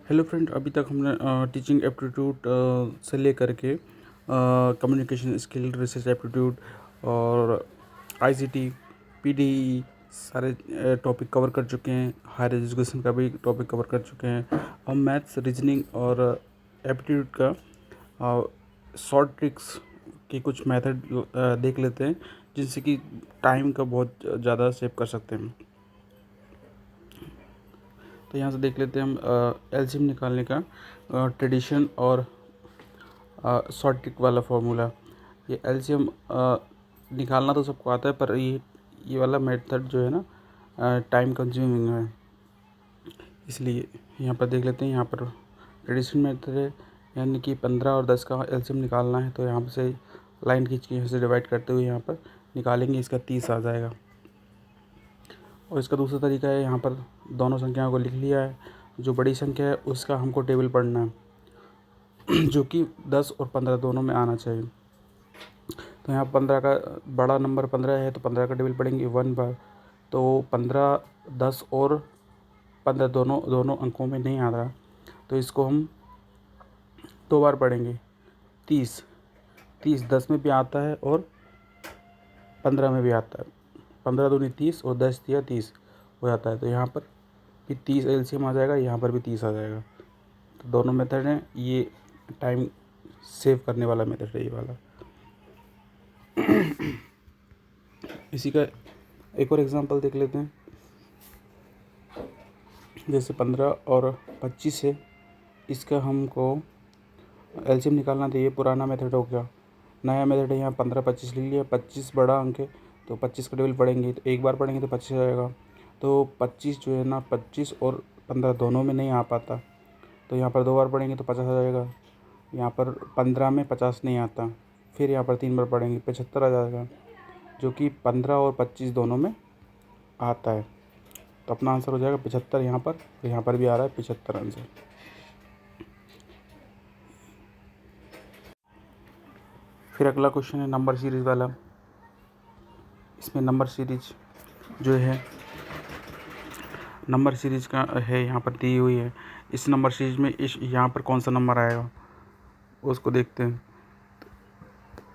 Hello friend, अभी तक हमने टीचिंग एप्टीट्यूड से लेकर के कम्युनिकेशन स्किल, रिसर्च एप्टीट्यूड और आईसीटी, पीडीई सारे टॉपिक कवर कर चुके हैं। हायर एजुकेशन का भी टॉपिक कवर कर चुके हैं। हम मैथ्स, रीजनिंग और एप्टीट्यूड का शॉर्ट ट्रिक्स की कुछ मेथड देख लेते हैं, जिनसे कि टाइम का बहुत ज़्यादा सेव कर सकते हैं। तो यहाँ से देख लेते हैं हम एलसीएम निकालने का ट्रेडिशन और शॉर्ट ट्रिक वाला फार्मूला। ये एलसीएम निकालना तो सबको आता है, पर ये वाला मेथड जो है ना टाइम कंज्यूमिंग है, इसलिए यहाँ पर देख लेते हैं। यहाँ पर ट्रेडिशन मेथड है, यानी कि 15 और 10 का एलसीएम निकालना है। तो यहाँ से लाइन खींच के यहाँ से डिवाइड करते हुए यहाँ पर निकालेंगे, इसका 30 आ जाएगा। और इसका दूसरा तरीका है, यहाँ पर दोनों संख्याओं को लिख लिया है। जो बड़ी संख्या है उसका हमको टेबल पढ़ना है जो कि 10 और 15 दोनों में आना चाहिए। तो यहाँ 15 का बड़ा नंबर 15 है, तो 15 का टेबल पढ़ेंगे 1 बार। तो 15, 10 और 15 दोनों अंकों में नहीं आ रहा, तो इसको हम 2 बार पढ़ेंगे। 30 10 में भी आता है और 15 में भी आता है। 15 दूनी 30 और 10 दिया 30 हो जाता है। तो यहाँ पर भी 30 एलसीएम आ जाएगा, यहाँ पर भी 30 आ जाएगा। तो दोनों मेथड हैं, ये टाइम सेव करने वाला मेथड है ये वाला। इसी का एक और एग्जांपल देख लेते हैं। जैसे 15 और 25 है, इसका हमको एलसीएम निकालना, तो ये पुराना मेथड हो गया। नया मेथड है, यहाँ 15 25 लिख लिया। 25 बड़ा अंक है, तो 25 का टेबल पढ़ेंगे, तो एक बार पढ़ेंगे तो 25 आ जाएगा। तो 25 जो है ना, 25 और 15 दोनों में नहीं आ पाता, तो यहाँ पर 2 बार पढ़ेंगे तो 50 आ जाएगा। यहाँ पर 15 में 50 नहीं आता, फिर यहाँ पर 3 बार पढ़ेंगे 75 आ जाएगा, जो कि 15 और 25 दोनों में आता है। तो अपना आंसर हो जाएगा 75 यहाँ पर, तो यहाँ पर भी आ रहा है 75 आंसर। फिर अगला क्वेश्चन है नंबर सीरीज़ वाला। इसमें नंबर सीरीज जो है, नंबर सीरीज का है, यहाँ पर दी हुई है। इस नंबर सीरीज में यहाँ पर कौन सा नंबर आएगा उसको देखते हैं।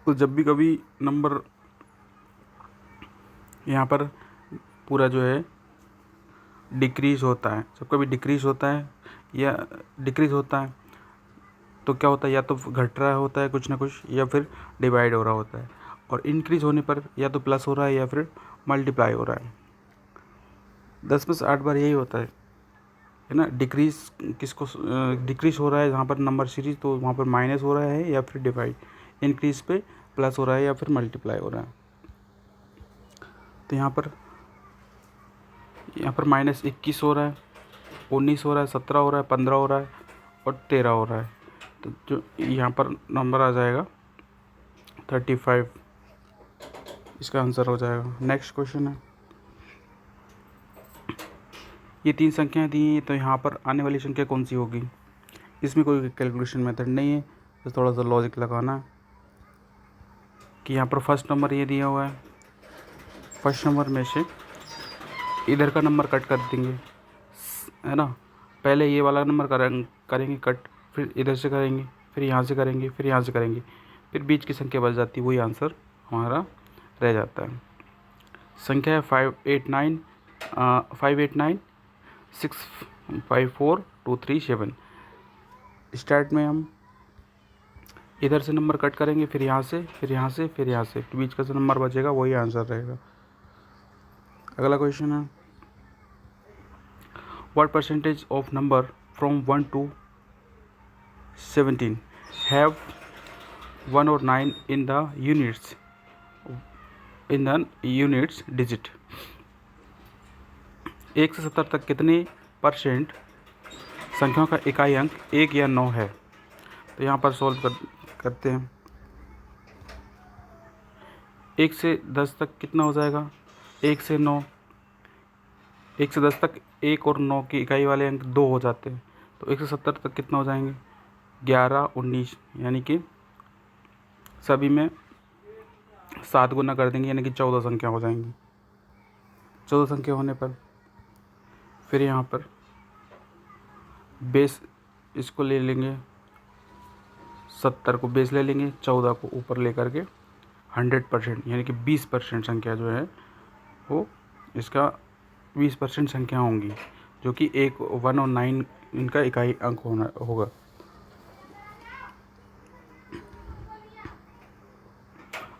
तो जब भी कभी नंबर यहाँ पर पूरा जो है डिक्रीज़ होता है, जब कभी डिक्रीज़ होता है या डिक्रीज़ होता है, तो क्या होता है, या तो घट रहा होता है कुछ ना कुछ, या फिर डिवाइड हो रहा होता है। और इंक्रीज़ होने पर या तो प्लस हो रहा है या फिर मल्टीप्लाई हो रहा है। 10 में से 8 बार यही होता है ना। डिक्रीज़ किसको डिक्रीज़ हो रहा है जहाँ पर नंबर सीरीज, तो वहाँ पर माइनस हो रहा है या फिर डिवाइड। इंक्रीज़ पे प्लस हो रहा है या फिर मल्टीप्लाई हो रहा है। तो यहाँ पर -21 हो रहा है, 19 हो रहा है, 17 हो रहा है, 15 हो रहा है और 13 हो रहा है। तो जो यहाँ पर नंबर आ जाएगा 35, इसका आंसर हो जाएगा। नेक्स्ट क्वेश्चन है, ये 3 संख्याएं दी हैं, तो यहाँ पर आने वाली संख्या कौन सी होगी। इसमें कोई कैलकुलेशन मेथड नहीं है, तो थोड़ा सा लॉजिक लगाना है कि यहाँ पर फर्स्ट नंबर ये दिया हुआ है। फर्स्ट नंबर में से इधर का नंबर कट कर देंगे, है ना। पहले ये वाला नंबर करेंगे कट, फिर इधर से करेंगे, फिर यहाँ से करेंगे, फिर यहाँ से करेंगे, फिर बीच की संख्या बच जाती है, वही आंसर हमारा रह जाता है। संख्या है 589 654 237। स्टार्ट में हम इधर से नंबर कट करेंगे, फिर यहाँ से, फिर यहाँ से, फिर यहाँ से, बीच का जो नंबर बचेगा वही आंसर रहेगा। अगला क्वेश्चन है, what percentage of number from 1 to 17 have 1 और 9 इन द यूनिट्स डिजिट। 1 से 70 तक कितने परसेंट संख्याओं का इकाई अंक 1 या 9 है। तो यहाँ पर सॉल्व करते हैं। 1 से 10 तक कितना हो जाएगा, 1 से 9, 1 से 10 तक 1 और 9 की इकाई वाले अंक 2 हो जाते हैं। तो 1 से 70 तक कितना हो जाएंगे, 11, 19, यानी कि सभी में 7 गुना कर देंगे, यानी कि 14 संख्या हो जाएंगी। 14 संख्या होने पर फिर यहाँ पर बेस इसको ले लेंगे 70 को बेस ले लेंगे, 14 को ऊपर लेकर के 100% यानी कि 20% संख्या जो है वो इसका 20% संख्या होंगी, जो कि 1, 1 और 9 इनका इकाई अंक होना होगा।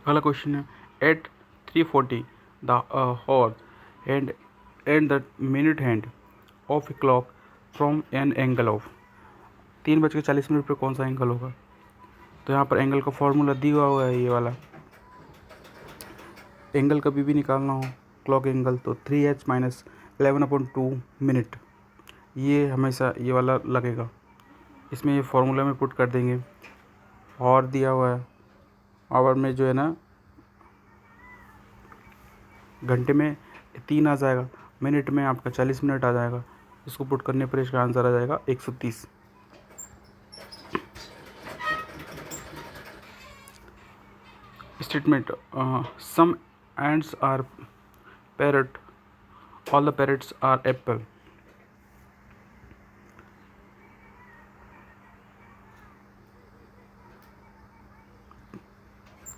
अगला क्वेश्चन है, at 3:40 the hour and the minute hand of a clock from an angle of. 3:40 पर कौन सा एंगल होगा? तो यहाँ पर एंगल का फॉर्मूला दिया हुआ है, ये वाला एंगल कभी भी निकालना हो क्लॉक एंगल तो 3h - 11/2 मिनट, ये हमेशा ये वाला लगेगा। इसमें ये फॉर्मूला में पुट कर देंगे। और दिया हुआ है आवर में जो है ना घंटे में 3 आ जाएगा, मिनट में आपका 40 मिनट आ जाएगा। इसको पुट करने पर इसका आंसर आ जाएगा 130। Statement, some ends are parrot, all the parrots are apple.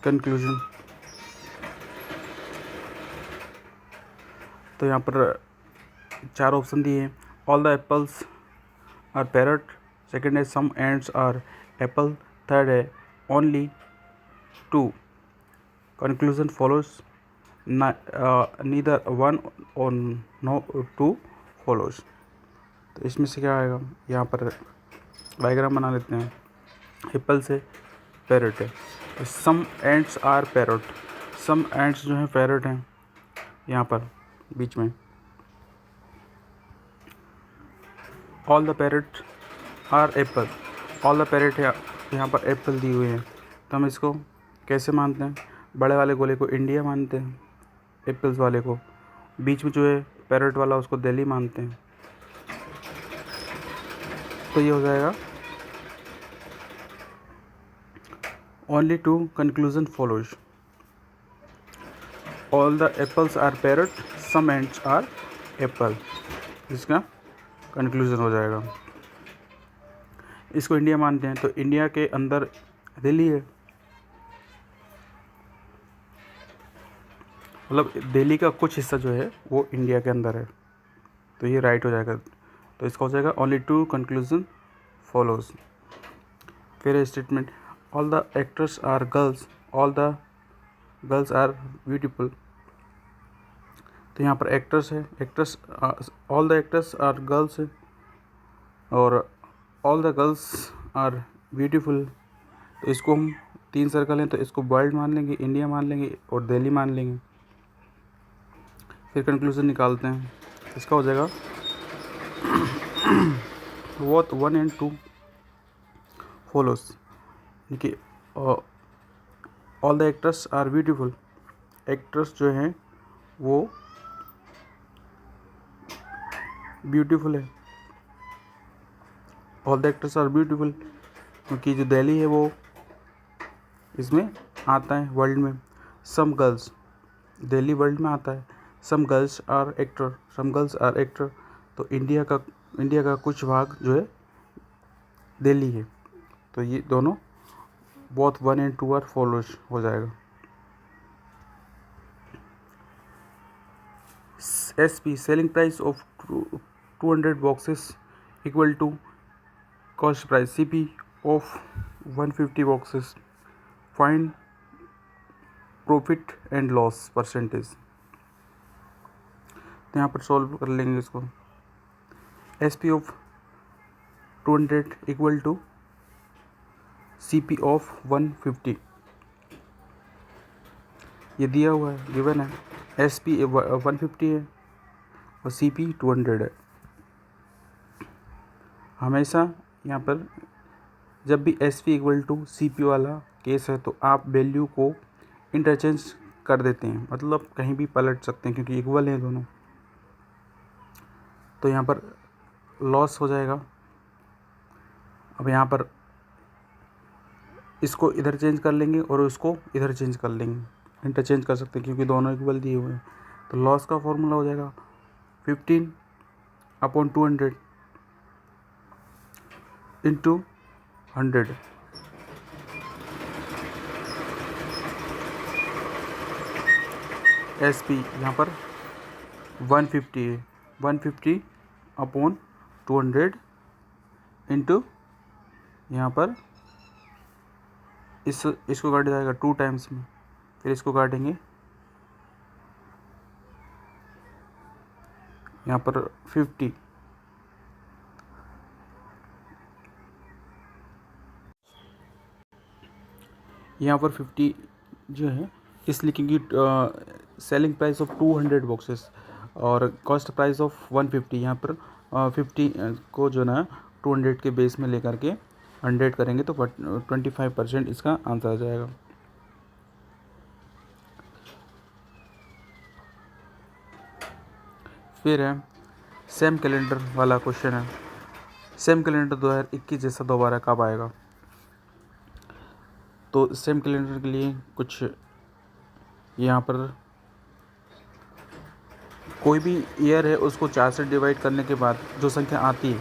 Conclusion, तो यहाँ पर 4 ऑप्शन दिए हैं। All the apples are parrot, second है some ends are apple, third है ओनली 2 कंक्लूजन फॉलोज, नीदर 1 और नो 2 फॉलोज। तो इसमें से क्या आएगा? यहाँ पर डायग्राम बना लेते हैं। एप्पल से पैरट है, some ends are parrot, some ends जो हैं पैरट हैं यहाँ पर बीच में। All the parrot are apple, all the parrot है यहाँ पर एप्पल दिए हुए हैं, तो हम इसको कैसे मानते हैं? बड़े वाले गोले को इंडिया मानते हैं, एप्पल्स वाले को, बीच में जो है पैरट वाला उसको दिल्ली मानते हैं। तो ये हो जाएगा only 2 conclusion follows, all the apples are parrot, some ends are apple, इसका कंक्लूजन हो जाएगा। इसको इंडिया मानते हैं, तो इंडिया के अंदर दिल्ली है, मतलब दिल्ली का कुछ हिस्सा जो है वो इंडिया के अंदर है, तो ये राइट हो जाएगा। तो इसका हो जाएगा ओनली 2 कंक्लूजन फॉलोज। फिर statement, all the actors are girls, all the girls are beautiful. तो यहाँ पर एक्टर्स है, actors all the actors are girls है और all the girls are beautiful. तो इसको हम 3 सर्कल हैं, तो इसको वर्ल्ड मान लेंगे, इंडिया मान लेंगे और दिल्ली मान लेंगे। फिर कंक्लूजन निकालते हैं, इसका हो जाएगा बोथ 1 and 2 फॉलोज, कि all the actors are beautiful, actress जो हैं वो ब्यूटीफुल है, all the actors are beautiful, क्योंकि जो दिल्ली है वो इसमें आता है वर्ल्ड में। सम गर्ल्स, दिल्ली वर्ल्ड में आता है। Some girls are actor, some girls are actor, तो इंडिया का कुछ भाग जो है दिल्ली है, तो ये दोनों बोथ 1 and 2 आर फॉलोज हो जाएगा। SP selling price of 200 boxes equal to cost price CP of 150 boxes, find profit and loss percentage. तो यहाँ पर सॉल्व कर लेंगे इसको। SP of 200 equal to CP of 150, ये दिया हुआ है, गिवन है। SP 150 है और CP 200 है। हमेशा यहाँ पर जब भी SP इक्वल टू CP वाला केस है तो आप वैल्यू को इंटरचेंज कर देते हैं, मतलब कहीं भी पलट सकते हैं क्योंकि इक्वल हैं दोनों। तो यहाँ पर लॉस हो जाएगा। अब यहाँ पर इसको इधर चेंज कर लेंगे और उसको इधर चेंज कर लेंगे, इंटरचेंज कर सकते हैं क्योंकि दोनों इक्वल दिए हुए हैं। तो लॉस का फॉर्मूला हो जाएगा 15/200, इंटू 100। एस पी यहाँ पर 150 है, 150 अपॉन 200 इंटू यहाँ पर इसको काटा जाएगा 2 टाइम्स में, फिर इसको काटेंगे यहाँ पर 50, यहाँ पर 50 जो है इस लिखेंगे सेलिंग प्राइस ऑफ 200 बॉक्सेस और कॉस्ट प्राइस ऑफ 150। यहाँ पर 50 को जो ना 200 के बेस में लेकर के 100 करेंगे तो 25% इसका आंसर आ जाएगा। फिर है सेम कैलेंडर वाला क्वेश्चन है, सेम कैलेंडर 2021 जैसा दोबारा कब आएगा। तो सेम कैलेंडर के लिए कुछ यहाँ पर कोई भी ईयर है उसको 4 से डिवाइड करने के बाद जो संख्या आती है,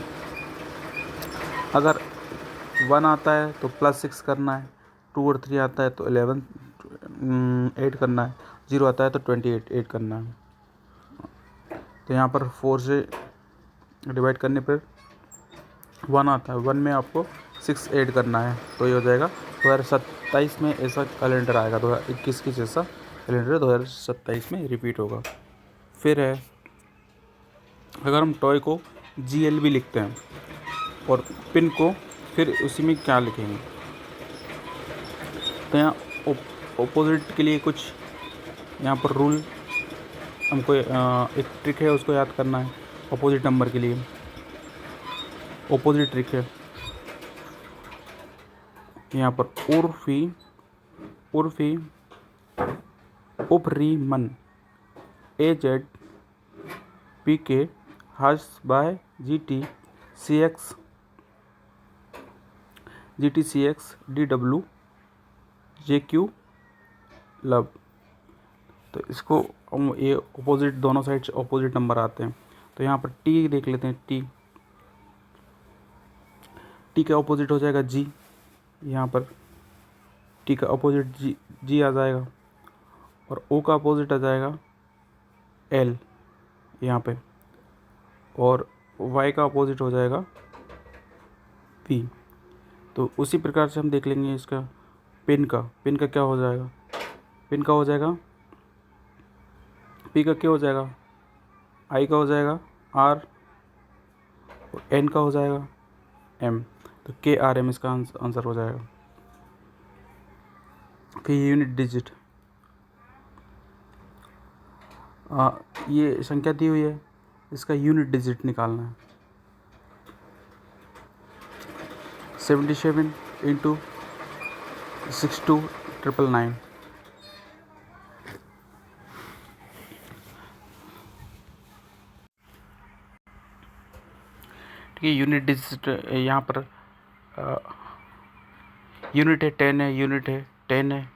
अगर 1 आता है तो +6 करना है, 2 और 3 आता है तो 11 8 करना है, 0 आता है तो 28 8 करना है। तो यहाँ पर 4 से डिवाइड करने पर 1 आता है, 1 में आपको 6 ऐड करना है, तो ये हो जाएगा 2027 में ऐसा कैलेंडर आएगा। 2021 की जैसा कैलेंडर 2027 में रिपीट होगा। फिर है अगर हम टॉय को GLB लिखते हैं और पिन को फिर उसी में क्या लिखेंगे, तो यहाँ ऑपोजिट के लिए कुछ यहाँ पर रूल हमको एक ट्रिक है उसको याद करना है। ऑपोजिट नंबर के लिए ऑपोजिट ट्रिक है यहाँ पर उर्फी उपरीमन AZ PK Harsh by GT CX DW JQ love. तो इसको हम ये ऑपोजिट दोनों साइड से ऑपोजिट नंबर आते हैं। तो यहाँ पर T देख लेते हैं, T का ऑपोजिट हो जाएगा G, यहाँ पर T का ऑपोजिट G आ जाएगा और O का अपोजिट आ जाएगा L यहाँ पे, और Y का अपोजिट हो जाएगा P। तो उसी प्रकार से हम देख लेंगे इसका पिन का क्या हो जाएगा, पिन का हो जाएगा P का क्या हो जाएगा, I का हो जाएगा R और N का हो जाएगा M। तो KRM इसका आंसर हो जाएगा। फिर यूनिट डिजिट, ये संख्या दी हुई है, इसका यूनिट डिजिट निकालना है। 77 इंटू 62999। ठीक है, यूनिट डिजिट यहाँ पर यूनिट है 10 है, यूनिट है 10 है,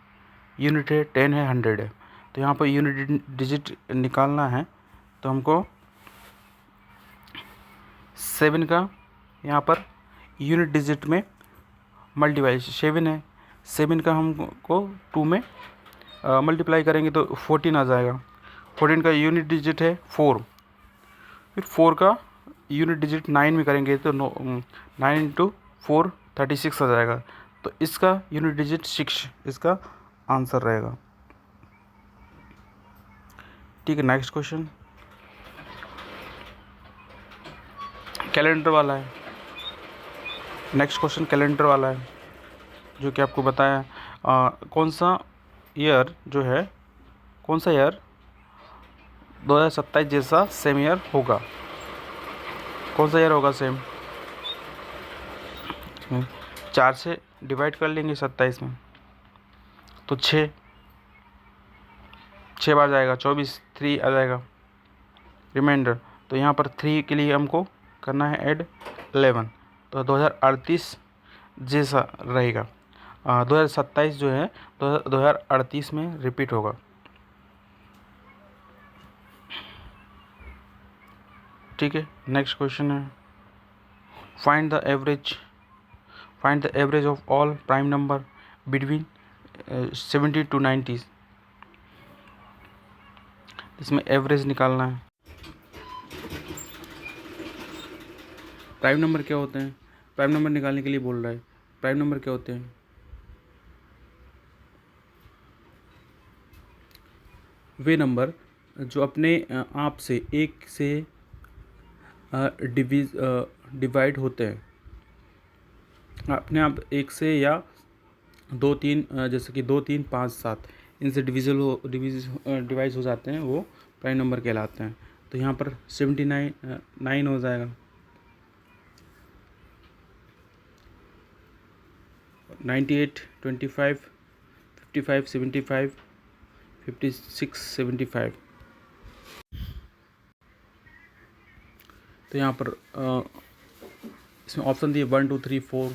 यूनिट है 10 है, 100 है। तो यहाँ पर यूनिट डिजिट निकालना है तो हमको 7 का यहाँ पर यूनिट डिजिट में मल्टीप्लाई 7 है, 7 का हमको 2 में मल्टीप्लाई करेंगे तो 14 आ जाएगा। 14 का यूनिट डिजिट है 4, फिर 4 का यूनिट डिजिट 9 में करेंगे तो 9 इंटू 4 36 आ जाएगा। तो इसका यूनिट डिजिट 6 इसका आंसर रहेगा। ठीक है, नेक्स्ट क्वेश्चन कैलेंडर वाला है। नेक्स्ट क्वेश्चन कैलेंडर वाला है जो कि आपको बताया कौन सा ईयर 2027 जैसा सेम ईयर होगा। कौन सा ईयर होगा सेम, 4 से डिवाइड कर लेंगे 27 में तो 6 बार जाएगा, 24 3 आ जाएगा रिमाइंडर। तो यहाँ पर 3 के लिए हमको करना है ऐड 11, तो 2038 जैसा रहेगा। 2027 जो है 2038 में रिपीट होगा। ठीक है, नेक्स्ट क्वेश्चन है find the average find the average of all prime number between 70 to 90। इसमें एवरेज निकालना है। प्राइम नंबर क्या होते हैं? प्राइम नंबर निकालने के लिए बोल रहा है। प्राइम नंबर क्या होते हैं? वे नंबर जो अपने आप से एक से डिवाइड होते हैं, अपने आप एक से या दो तीन, जैसे कि 2 3 5 7 इनसे डिवाइज हो जाते हैं, वो प्राइम नंबर कहलाते हैं। तो यहाँ पर 79 9 हो जाएगा, 98 25 55 75 56 75। तो यहाँ पर इसमें ऑप्शन दिए 1 2 3 4।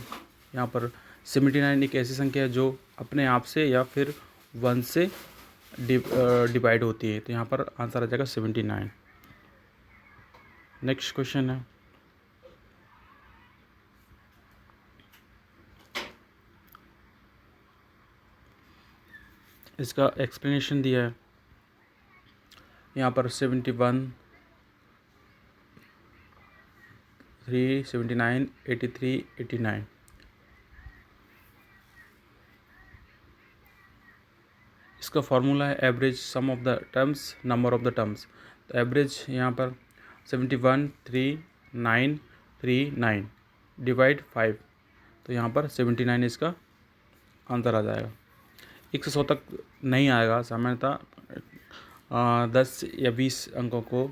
यहाँ पर 79 एक ऐसी संख्या है जो अपने आप से या फिर 1 से डिवाइड होती है। तो यहाँ पर आंसर आ जाएगा 79। नेक्स्ट क्वेश्चन है, इसका एक्सप्लेनेशन दिया है। यहाँ पर 71 3 79 83 89। इसका फॉर्मूला है average some of the terms number of the terms. तो एवरेज यहाँ पर 71 3 9 3 9 डिवाइड 5। तो यहाँ पर 79 इसका आंसर आ जाएगा। 1 से 100 तक नहीं आएगा सामान्यतः, 10 या 20 अंकों को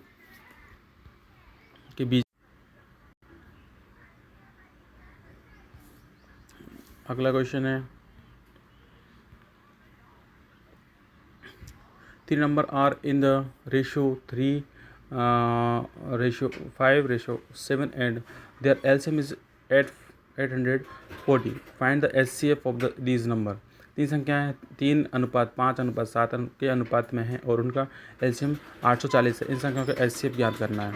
के बीच। अगला क्वेश्चन है, 3 number are in the ratio 3 ratio 5 ratio 7 and their LCM is 840। find the HCF of these number। 3 संख्याएं 3:5:7 के अनुपात में हैं और उनका LCM 840 है। इन संख्याओं का HCF ज्ञात करना है।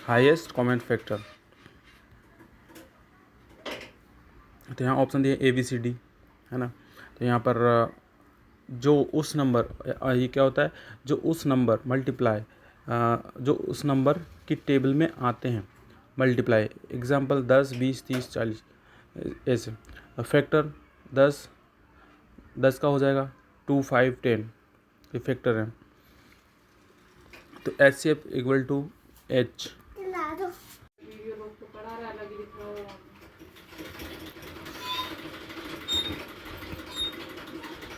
Highest common factor. तो यहाँ ऑप्शन दिए ABCD है ना। तो यहाँ पर जो उस नंबर, ये क्या होता है, जो उस नंबर मल्टीप्लाई, जो उस नंबर की टेबल में आते हैं मल्टीप्लाई। एग्जांपल 10 20 30 40 ऐसे। फैक्टर 10 का हो जाएगा 2 5 10, ये फैक्टर है। तो HCF इक्वल टू H।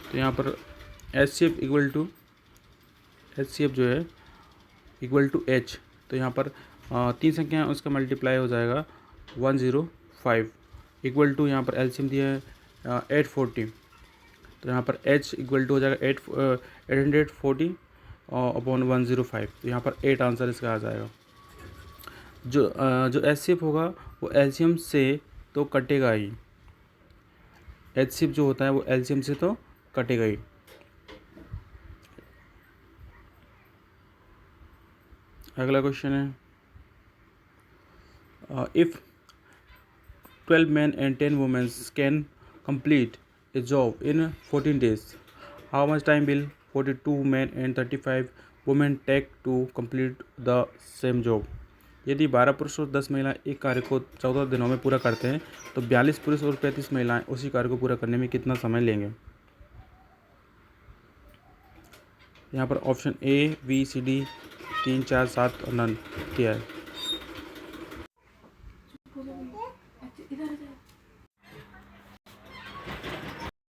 तो यहाँ पर HCF जो है इक्वल टू H। तो यहाँ पर 3 संख्या है, उसका मल्टीप्लाई हो जाएगा 105 इक्वल टू, यहाँ पर LCM दिया है 840। तो यहाँ पर H इक्वल टू हो जाएगा 840 अपॉन 105। तो यहाँ पर 8 आंसर इसका आ जाएगा। जो HCF होगा वो LCM से तो कटेगा ही। HCF जो होता है वो LCM से तो कटेगा ही। अगला क्वेश्चन है, if 12 men and 10 women can complete a job in 14 days, how much time will 42 men and 35 women take to complete the same job। यदि 12 पुरुष और 10 महिलाएं एक कार्य को 14 दिनों में पूरा करते हैं तो 42 पुरुष और 35 महिलाएं उसी कार्य को पूरा करने में कितना समय लेंगे। यहाँ पर ऑप्शन ABCD 3 4 7 और नन क्या है।